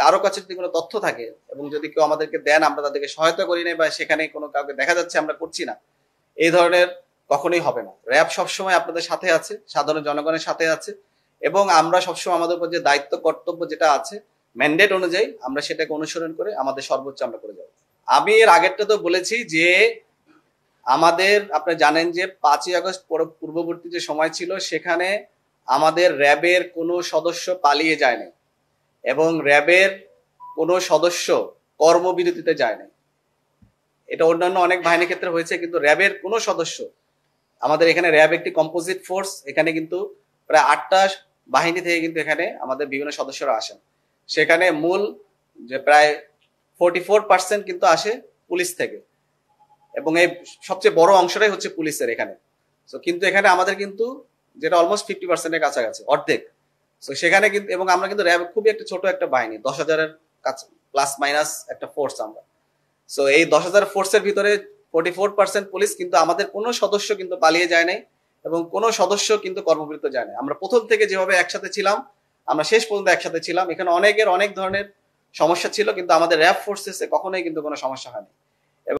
কারো কাছে যদি কোনো তথ্য থাকে এবং যদি কেউ আমাদেরকে দেন, আমরা তাদেরকে সহায়তা করি নাই বা সেখানে কোনো কাউকে দেখা যাচ্ছে আমরা করছি না, এই ধরনের কখনোই হবে না। র্যাব সবসময় আপনাদের সাথে আছে, সাধারণ জনগণের সাথে আছে, এবং আমরা সবসময় আমাদের উপর যে দায়িত্ব কর্তব্য যেটা আছে ম্যান্ডেট অনুযায়ী আমরা সেটাকে অনুসরণ করে আমাদের সর্বোচ্চ আমরা করে যাব। আমি এর আগেরটা তো বলেছি যে আমাদের, আপনি জানেন যে 5ই আগস্ট পূর্ববর্তী যে সময় ছিল সেখানে আমাদের র্যাবের কোনো সদস্য পালিয়ে যায়নি এবং র্যাবের কোনো সদস্য কর্মবিরতিতে যায়নি। এটা অন্যান্য অনেক বাহিনীর ক্ষেত্রে হয়েছে, কিন্তু র্যাবের কোনো সদস্য, আমাদের এখানে র্যাব একটি কম্পোজিট ফোর্স, এখানে কিন্তু প্রায় 8টা বাহিনী থেকে কিন্তু এখানে আমাদের বিভিন্ন সদস্যরা আসেন। সেখানে মূল যে প্রায় 44% কিন্তু আসে পুলিশ থেকে, এবং এই সবচেয়ে বড় অংশটাই হচ্ছে পুলিশের এখানে। তো কিন্তু এখানে আমাদের কিন্তু যেটা অলমোস্ট 50%-এর কাছাকাছি, অর্ধেক। তো সেখানে কিন্তু, এবং আমরা কিন্তু র্যাব খুবই একটা ছোট একটা বাহিনী, 10,000-এর কাছে প্লাস মাইনাস একটা ফোর্স আমরা। সো এই 10,000 ফোর্সের ভিতরে 44% পুলিশ, কিন্তু আমাদের কোনো সদস্য কিন্তু পালিয়ে যায় নাই এবং কোনো সদস্য কিন্তু কর্মবিরত যায় নাই। আমরা প্রথম থেকে যেভাবে একসাথে ছিলাম, আমরা শেষ পর্যন্ত একসাথে ছিলাম। এখানে অনেকের অনেক ধরনের সমস্যা ছিল, কিন্তু আমাদের র্যাব ফোর্সেসে কখনোই কিন্তু কোনো সমস্যা হয়নি।